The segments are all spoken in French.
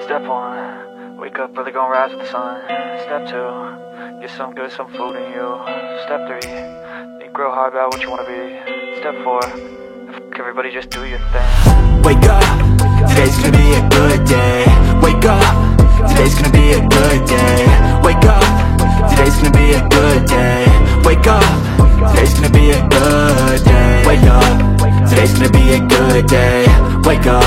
Step 1, wake up early, gonna rise with the sun. Step 2, get some good, some food in you. Step 3, think real hard about what you wanna be. Step 4, everybody just do your thing. Wake up, today's gonna be a good day. Wake up, today's gonna be a good day. Wake up, today's gonna be a good day. Wake up, today's gonna be a good day. Wake up, today's gonna be a good day. Wake up,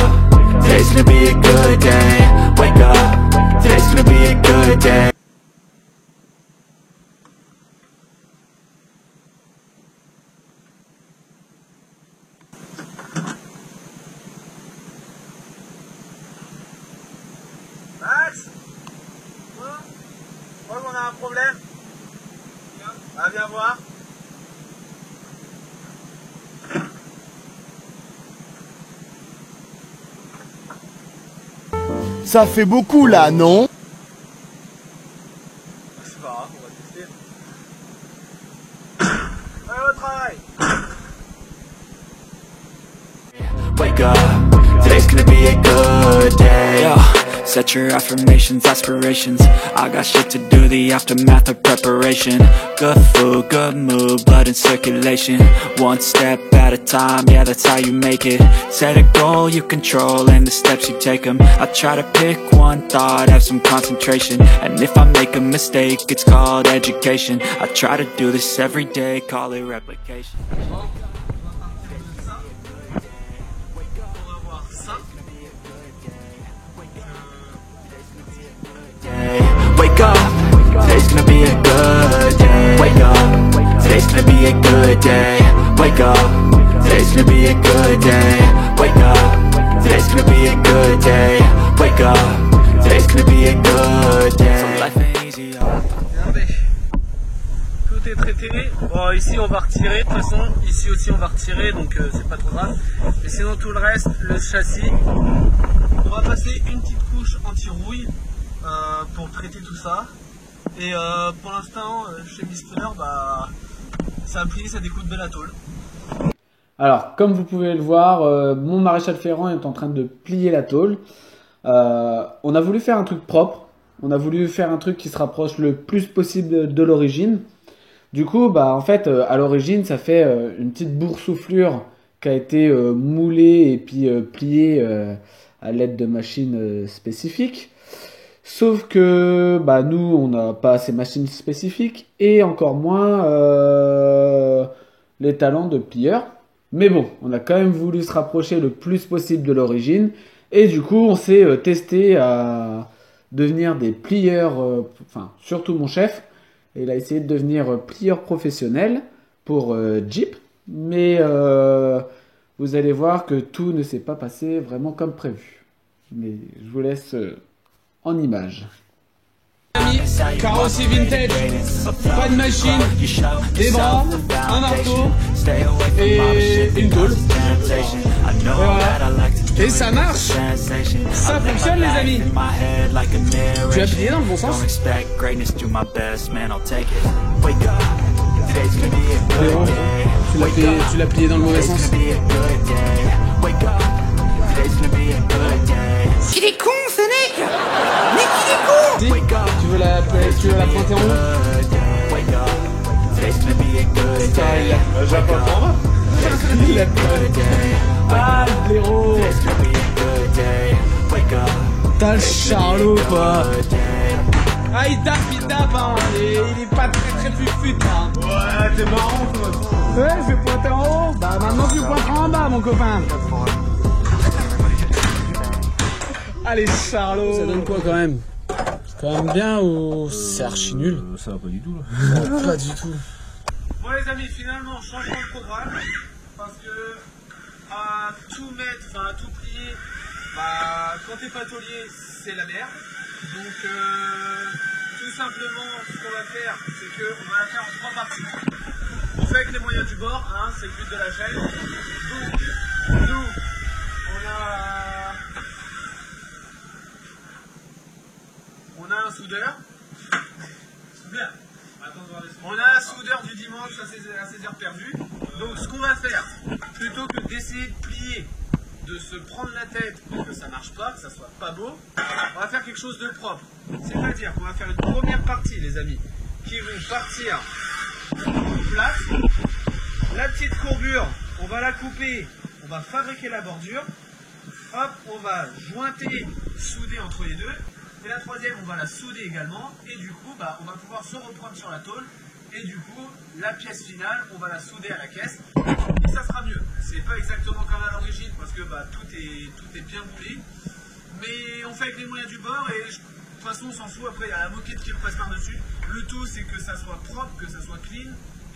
today's gonna be a good day. Wake up, today's gonna be a good day. Max, je crois qu'on a un problème. Ah, viens voir. Ça fait beaucoup là, non? C'est pas grave, on va tester. Allez, au travail. Wake up, today's gonna be a good day. Yo, set your affirmations, aspirations. I got shit to do, the aftermath of preparation. Good food, good mood, blood in circulation. One step at a time, yeah, that's how you make it. Set a goal you control and the steps you take them. I try to pick one thought, have some concentration. And if I make a mistake, it's called education. I try to do this every day, call it replication. Wake up, today's gonna be a good day. Wake up, today's gonna be a good day. Wake up, today's gonna be a good day. Wake up, today's gonna be a good day. Wake up, today's gonna be a good day. So life ain't easy. Regardez, tout est traité. Bon, ici on va retirer, de toute façon, ici aussi on va retirer, donc c'est pas trop grave. Et sinon tout le reste, le châssis, on va passer une petite couche anti-rouille pour traiter tout ça. Et pour l'instant, chez Mister, bah, ça a plié, ça découpe de la tôle. Alors, comme vous pouvez le voir, mon maréchal Ferrand est en train de plier la tôle. On a voulu faire un truc propre. On a voulu faire un truc qui se rapproche le plus possible de l'origine. Du coup, bah, en fait, à l'origine, ça fait une petite boursouflure qui a été moulée et puis pliée à l'aide de machines spécifiques. Sauf que bah, nous, on n'a pas ces machines spécifiques et encore moins les talents de plieurs. Mais bon, on a quand même voulu se rapprocher le plus possible de l'origine. Et du coup, on s'est testé à devenir des plieurs, enfin surtout mon chef. Il a essayé de devenir plieur professionnel pour Jeep. Mais vous allez voir que tout ne s'est pas passé vraiment comme prévu. Mais je vous laisse en images. Carrosserie vintage, pas de machine, des bras, un marteau et une tôle. Et voilà. Et ça marche. Ça fonctionne les amis. Tu as plié dans le bon sens. Léon, tu l'as plié dans le mauvais sens. Il est con ce mec. Mais il est con. Tu veux la pointer en haut? J'ai pas en bas. Il a ah le blaireau. T'as le charlot quoi. Ah il tape hein. Il est pas très fut hein. Ouais, t'es marrant toi. Ouais, je vais pointer en haut. Bah maintenant tu pointeras en bas mon copain. Allez Charlot. Ça donne quoi quand même? C'est quand même bien ou c'est archi nul? Ça va pas du tout là. Pas du tout. Bon les amis, finalement changement de programme. Parce que à tout mettre, enfin à tout plier, bah quand t'es pas tôlier, c'est la merde. Donc tout simplement ce qu'on va faire, c'est qu'on va la faire en 3 parties. On fait avec les moyens du bord, hein, c'est le but de la chaîne. Donc nous, on a un soudeur. Bien. On a un soudeur du dimanche à ses heures perdues. Donc ce qu'on va faire, plutôt que d'essayer de plier de se prendre la tête pour que ça marche pas, que ça soit pas beau, on va faire quelque chose de propre. C'est-à-dire qu'on va faire une première partie, les amis, qui vont partir plate. La petite courbure, on va la couper, on va fabriquer la bordure. Hop, on va jointer, souder entre les deux. Et la troisième, on va la souder également. Et du coup, on va pouvoir se reprendre sur la tôle. Et du coup, la pièce finale, on va la souder à la caisse. Et ça sera mieux. C'est pas exactement comme à l'origine parce que tout est bien moulé. Mais on fait avec les moyens du bord et de toute façon, on s'en fout. Après, il y a la moquette qui repasse par-dessus. Le tout, c'est que ça soit propre, que ça soit clean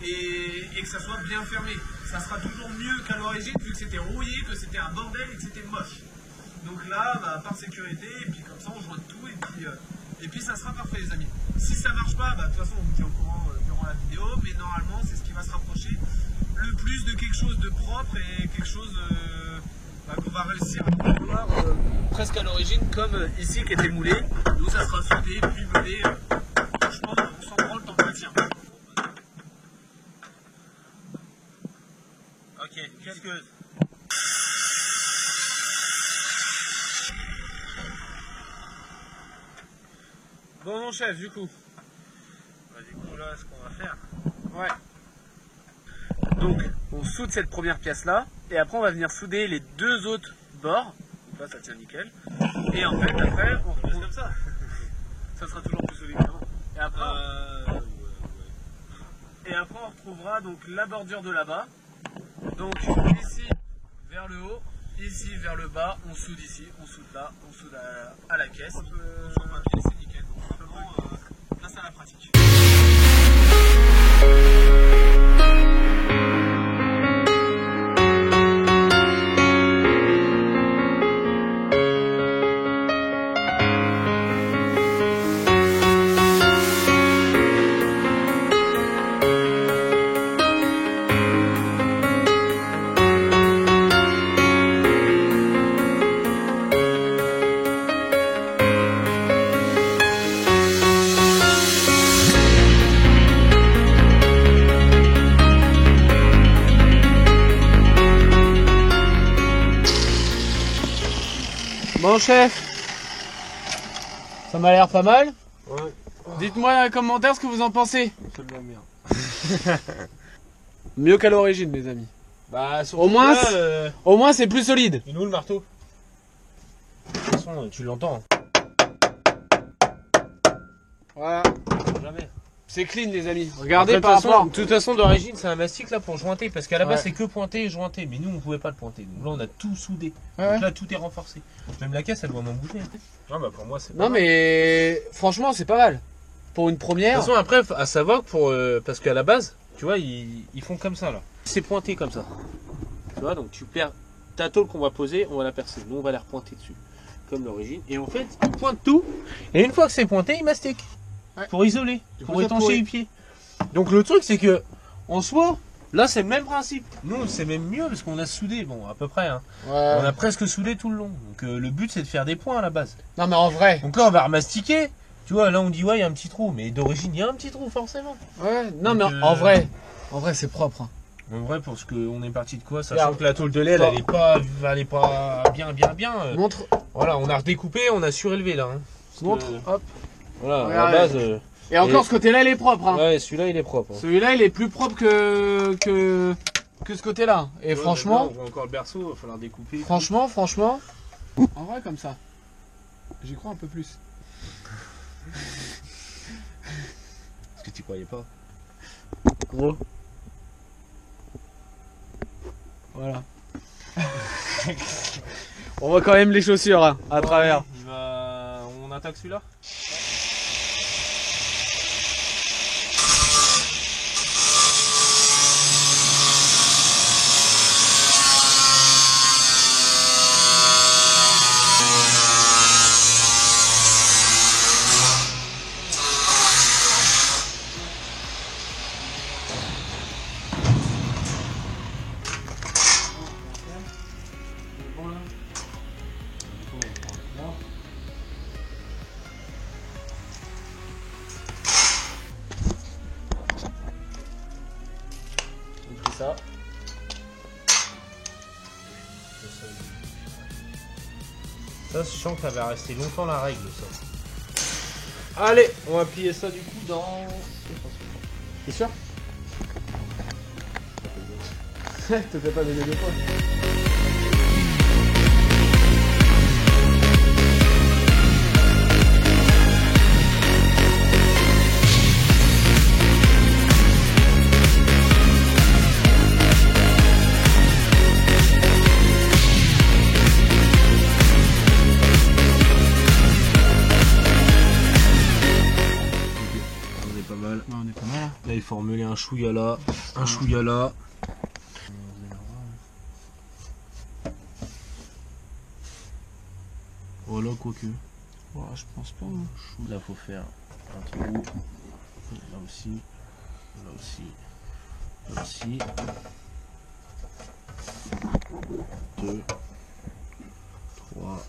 et que ça soit bien fermé. Ça sera toujours mieux qu'à l'origine vu que c'était rouillé, que c'était un bordel et que c'était moche. Donc là, par sécurité, et puis comme ça, on joint tout et puis ça sera parfait, les amis. Si ça marche pas, de toute façon, on vous tient au courant durant la vidéo, mais normalement, c'est ce qui va se rapprocher le plus de quelque chose de propre et quelque chose qu'on va réussir à avoir presque à l'origine, comme ici qui était moulé. Nous, ça sera soudé, puis belé. Franchement, on s'en prend le temps que ça tient. Ok, qu'est-ce que... Bon, mon chef, du coup. Du coup, là, ce qu'on va faire. Ouais. Donc, on soude cette première pièce-là, et après, on va venir souder les deux autres bords. Donc là, ça tient nickel. Et en fait, après, on retrouve comme ça. Ça sera toujours plus solide, évidemment. Et après, on retrouvera donc la bordure de là-bas. Donc, ici, vers le haut. Ici, vers le bas. On soude ici, on soude là, on soude à la caisse. Sur papier, c'est nickel. Là, c'est à la pratique. Bon chef, ça m'a l'air pas mal. Ouais. Dites-moi dans les commentaires ce que vous en pensez. C'est bien bien. Mieux qu'à l'origine, les amis. Au moins c'est plus solide. Et nous le marteau. De toute façon, tu l'entends. Voilà. Jamais. C'est clean, les amis. Regardez de toute façon, d'origine, c'est un mastic là pour jointer. Parce qu'à la base, c'est que pointer et jointer. Mais nous, on pouvait pas le pointer. Donc là, on a tout soudé. Donc là, tout est renforcé. Même la caisse, elle doit m'en bouger. Non, pour moi, c'est pas mal. Mais franchement, c'est pas mal. Pour une première. De toute façon, après, à savoir que parce qu'à la base, tu vois, ils font comme ça là. C'est pointé comme ça. Tu vois, donc tu perds ta tôle qu'on va poser, on va la percer. Nous, on va la repointer dessus. Comme l'origine. Et en fait, ils pointent tout. Et une fois que c'est pointé, ils mastiquent. Ouais. Pour isoler, pour étancher les pieds. Donc le truc c'est que en soi, là c'est le même principe. Nous c'est même mieux parce qu'on a soudé, bon à peu près. Hein. Ouais. On a presque soudé tout le long. Donc le but c'est de faire des points à la base. Non mais en vrai. Donc là on va remastiquer. Tu vois là on dit ouais il y a un petit trou, mais d'origine il y a un petit trou forcément. Ouais. Non donc, mais en vrai c'est propre. Hein. En vrai pour ce qu'on est parti de quoi, sachant que la tôle de l'aile elle est pas bien. Montre. Voilà on a redécoupé, on a surélevé là. Hein, montre. Hop. Voilà, à la base. Et encore, ce côté-là, il est propre. Hein. Ouais, celui-là, il est propre. Hein. Celui-là, il est plus propre que ce côté-là. Et franchement. Là, on voit encore le berceau, il va falloir découper. Franchement. En vrai, comme ça. J'y crois un peu plus. Est-ce que tu croyais pas? Gros. Voilà. On voit quand même les chaussures hein, à travers. On attaque celui-là? Ça, je sens que ça va rester longtemps la règle, ça. Allez, on va plier ça du coup dans... T'es sûr? Te fais pas baiser deux fois. On est pas mal. Ouais, on est pas mal. Là, il faut remuer un chouïa là, un chouïa là. Voilà, quoique. Ouais, je pense pas. Hein. Là, faut faire un trou. Là aussi. Là aussi. Là aussi. 2, 3.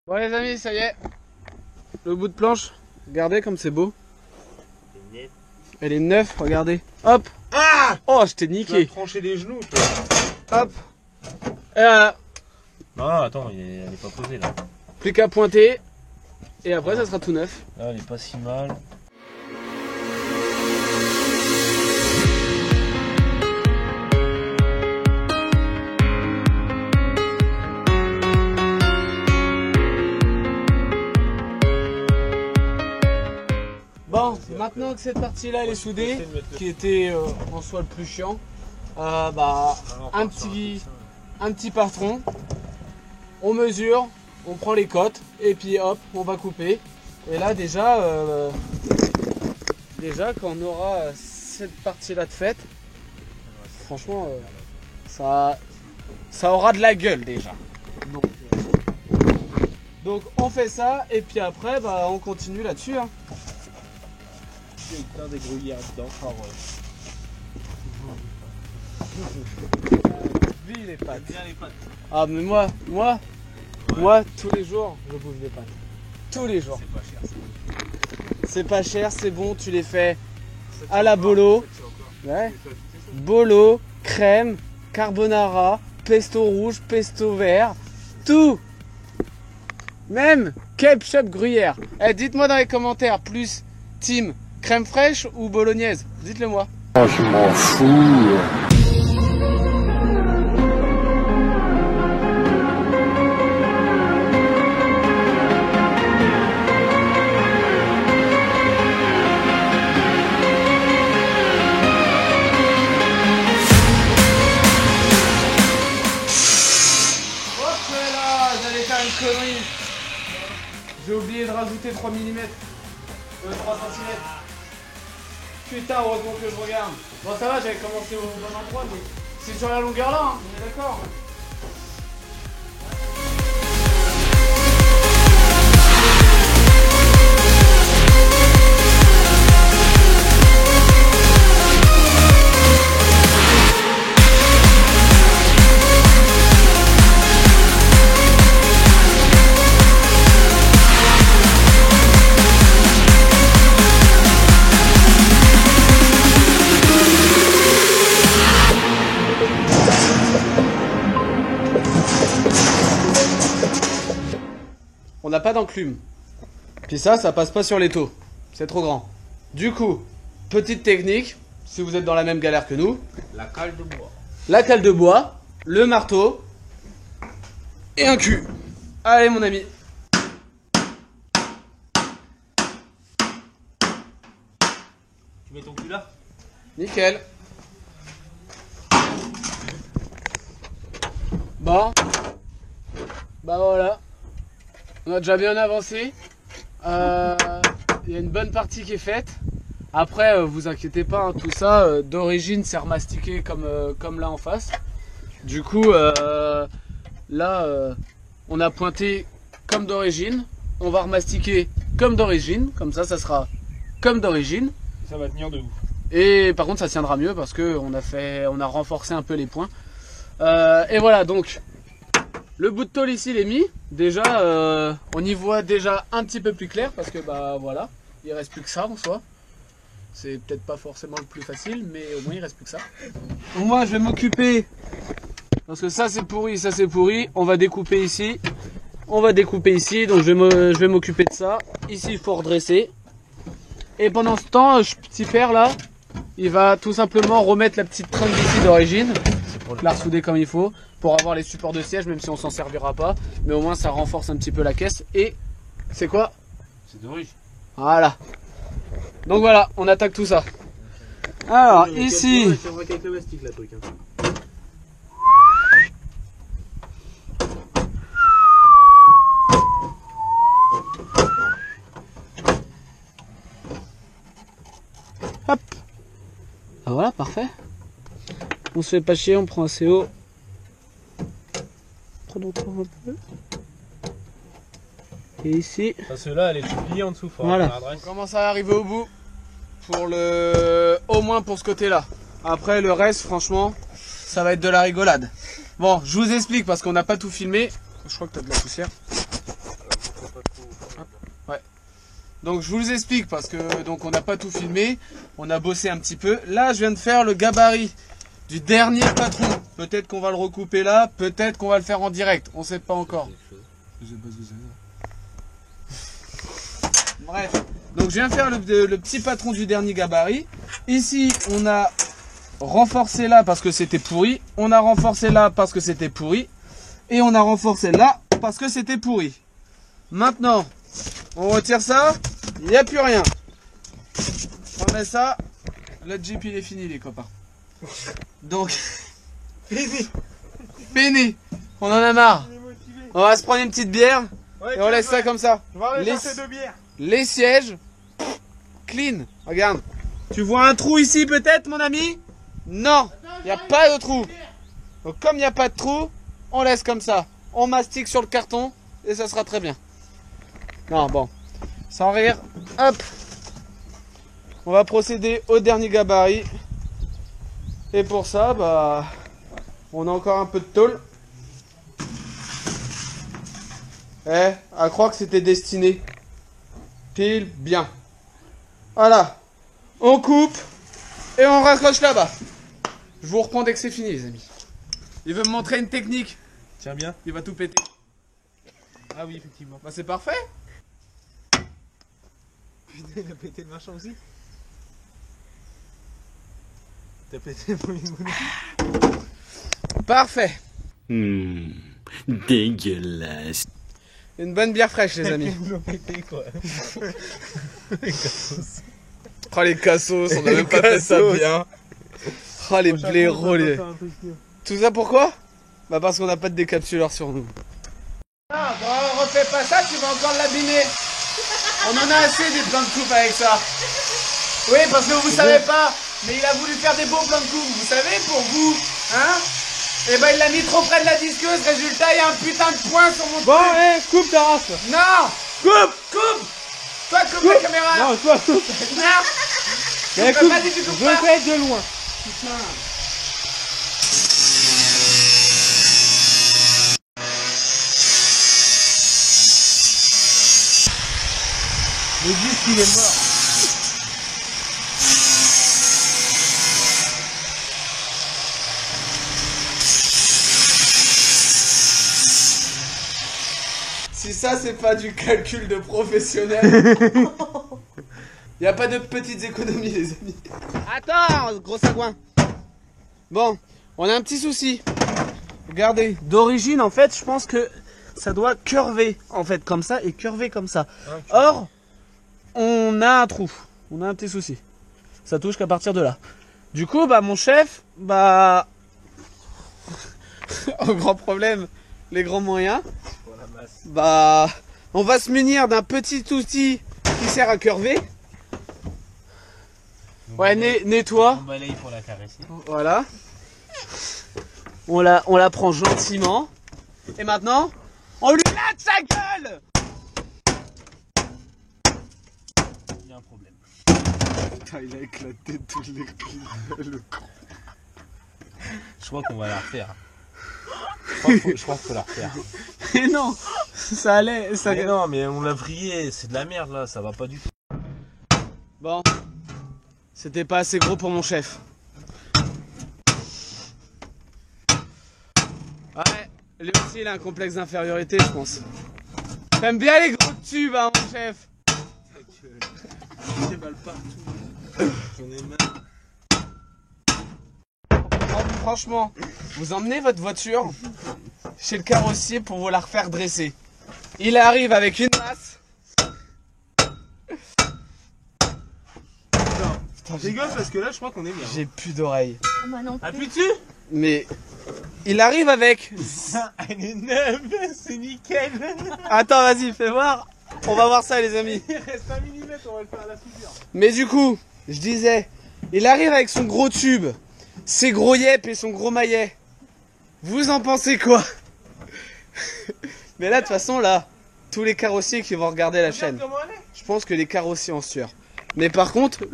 Bon les amis, ça y est. Le bout de planche. Regardez comme c'est beau. Elle est neuve, regardez. Hop. Ah! Oh, je t'ai Tu vas niqué. te trancher les genoux, toi. Hop. Et voilà. Non, attends, elle est pas posée là. Plus qu'à pointer. Et après, ça sera tout neuf. Là, elle est pas si mal. Bon, maintenant que cette partie-là elle est soudée, qui était en soi le plus chiant, bah, un petit partron, on mesure, on prend les cotes et puis hop, on va couper. Et là déjà quand on aura cette partie-là de faite, franchement, ça aura de la gueule déjà. Donc on fait ça et puis après, bah, on continue là-dessus. Hein. Il y a plein des gruyères dedans. Lui les pâtes. Bien les pâtes. Ah mais moi, tous les jours, je bouffe des pâtes. Tous les jours. C'est pas cher. C'est pas cher, c'est bon, tu les fais à la bolo. Ouais. Bolo, crème, carbonara, pesto rouge, pesto vert, tout. Même ketchup gruyère. Eh, dites-moi dans les commentaires, plus team crème fraîche ou bolognaise? Dites-le moi. Oh, je m'en fous. Hop là, j'allais faire une connerie. J'ai oublié de rajouter 3 mm. 3 cm. Putain, heureusement que je regarde. Bon, ça va, j'avais commencé au bon endroit, mais c'est sur la longueur là, hein, on est d'accord. On n'a pas d'enclume. Puis ça passe pas sur l'étau. C'est trop grand. Du coup, petite technique, si vous êtes dans la même galère que nous. La cale de bois. La cale de bois, le marteau et un cul. Allez mon ami. Tu mets ton cul là? Nickel. Bon. Bah voilà. On a déjà bien avancé. Il y a une bonne partie qui est faite. Après, vous inquiétez pas, hein, tout ça, d'origine, c'est remastiqué comme là en face. Du coup, là, on a pointé comme d'origine. On va remastiquer comme d'origine. Comme ça sera comme d'origine. Ça va tenir de ouf. Et par contre, ça tiendra mieux parce que on a renforcé un peu les points. Et voilà, donc, Le bout de tôle ici il est mis. Déjà on y voit déjà un petit peu plus clair parce que bah voilà, il reste plus que ça en soi. C'est peut-être pas forcément le plus facile, mais au moins il reste plus que ça. Donc moi je vais m'occuper, parce que ça c'est pourri, ça c'est pourri. On va découper ici. On va découper ici, donc je vais m'occuper de ça. Ici il faut redresser. Et pendant ce temps, petit père là, il va tout simplement remettre la petite tringle d'ici d'origine, la ressouder comme il faut, pour avoir les supports de siège, même si on s'en servira pas. Mais au moins ça renforce un petit peu la caisse. Et c'est quoi? C'est d'origine. Voilà. Donc voilà, on attaque tout ça. Alors ici, C'est avec le mastic la truc. hop. Ah, voilà, parfait. On se fait pas chier, on prend un CO. Prenons un peu. Et ici. Parce que là, elle est tout pliée en dessous. Voilà. On commence à arriver au bout. Pour le, au moins pour ce côté-là. Après le reste, franchement, ça va être de la rigolade. Bon, je vous explique parce qu'on n'a pas tout filmé. Je crois que tu as de la poussière. Ouais. Donc je vous explique parce que donc on n'a pas tout filmé. On a bossé un petit peu. Là, je viens de faire le gabarit du dernier patron. Peut-être qu'on va le recouper là. Peut-être qu'on va le faire en direct. On sait pas encore. Je sais pas ce que c'est. Bref. Donc je viens faire le petit patron du dernier gabarit. Ici on a renforcé là parce que c'était pourri. On a renforcé là parce que c'était pourri. Et on a renforcé là parce que c'était pourri. Maintenant on retire ça. Il n'y a plus rien. On met ça. Le Jeep il est fini les copains. Donc fini. On en a marre. On va se prendre une petite bière. Et on laisse ça comme ça. Les sièges, clean, regarde. Tu vois un trou ici peut-être mon ami? Non, il n'y a pas de trou. Donc comme il n'y a pas de trou, on laisse comme ça. On mastique sur le carton et ça sera très bien. Non bon, sans rire, hop. On va procéder au dernier gabarit. Et pour ça, bah, on a encore un peu de tôle. À croire que c'était destiné. Pile bien. Voilà. On coupe et on raccroche là-bas. Je vous reprends dès que c'est fini les amis. Il veut me montrer une technique. Tiens bien. Il va tout péter. Ah oui, effectivement. Bah c'est parfait. Putain, il a pété le machin aussi. T'as pété mon limonade. Parfait. Dégueulasse. Une bonne bière fraîche les amis. Ils l'ont pété quoi. Les cassos. Oh les cassos, on a même pas fait ça bien. Oh les blaireaux les... Tout ça pourquoi? Bah parce qu'on n'a pas de décapsuleur sur nous. Ah bon, refais pas ça, tu vas encore l'abîmer. On en a assez des plans de coupe avec ça. Oui, parce que vous savez pas, mais il a voulu faire des beaux plans de coupe, vous savez, pour vous, hein? Et ben il l'a mis trop près de la disqueuse, résultat il y a un putain de point sur mon truc. Bon, coupe ta race. Non. Coupe. Toi coupe la caméra. Non, toi coupe. Non. Mais peux coupe, pas dire que tu coupes je pas. fais de loin. Putain. Le disque il est mort. Si ça c'est pas du calcul de professionnel. Il n'y a pas de petites économies les amis. Attends, gros sagouin. Bon, on a un petit souci. Regardez, d'origine en fait je pense que ça doit curver en fait comme ça et curver comme ça. Or, on a un trou, on a un petit souci. Ça touche qu'à partir de là. Du coup, bah mon chef, bah... au grand problème, les grands moyens. Bah, on va se munir d'un petit outil qui sert à curver. Ouais, nettoie. On balaye pour la caresser. Voilà. On la prend gentiment. Et maintenant, on lui lâche sa gueule. Il y a un problème. Putain, il a éclaté toutes les piles. Le con. Je crois qu'on va la refaire. Je crois qu'il faut la refaire. Mais non, ça allait. Ça... Mais non, mais on l'a vrillé, c'est de la merde là, ça va pas du tout. Bon, c'était pas assez gros pour mon chef. Ouais, lui aussi il a un complexe d'infériorité, je pense. T'aimes bien les gros tubes, hein, mon chef? J'ai mal partout. J'en ai mal. Franchement, vous emmenez votre voiture chez le carrossier pour vous la refaire dresser. Il arrive avec une masse. Putain, rigole parce que là je crois qu'on est bien. J'ai plus d'oreilles. Moi non Ah plus. plus-tu? Mais il arrive avec. Elle est neuve, c'est nickel. Attends, vas-y, fais voir. On va voir ça, les amis. Il reste 1 mm, on va le faire à la soudure. Mais du coup, je disais, il arrive avec son gros tube, ses gros yep et son gros maillet. Vous en pensez quoi? Mais là, de toute façon, là, tous les carrossiers qui vont regarder la chaîne, Comment elle est? je pense que les carrossiers en sueur. Mais par contre,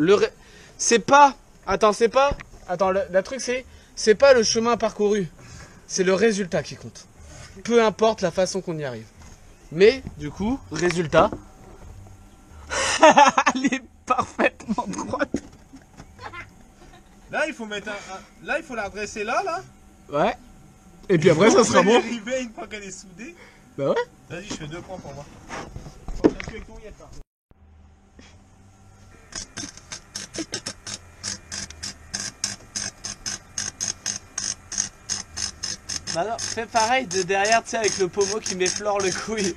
c'est pas... Attends, le truc c'est pas le chemin parcouru. C'est le résultat qui compte. Peu importe la façon qu'on y arrive. Mais, du coup, résultat... Elle est parfaitement droite. Là il faut mettre là il faut la redresser là. Ouais. Et puis après, ça sera bon. Arriver une fois qu'elle est soudée. Bah ouais. Vas-y, je fais 2 points pour moi. Faut que avec ton yep, par contre. Bah non, fais pareil de derrière, tu sais, avec le pommeau qui m'effleure le couille.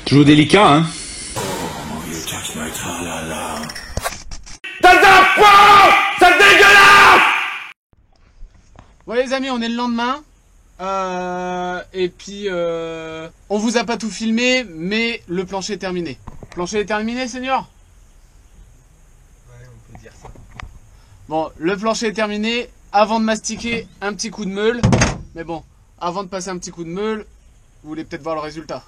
Toujours délicat, hein. Bon les amis, on est le lendemain. Et puis, on vous a pas tout filmé, mais le plancher est terminé. Le plancher est terminé, Seigneur? Ouais, on peut dire ça. Bon, le plancher est terminé. Avant de mastiquer, un petit coup de meule. Mais bon, avant de passer un petit coup de meule, vous voulez peut-être voir le résultat.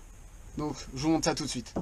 Donc, je vous montre ça tout de suite.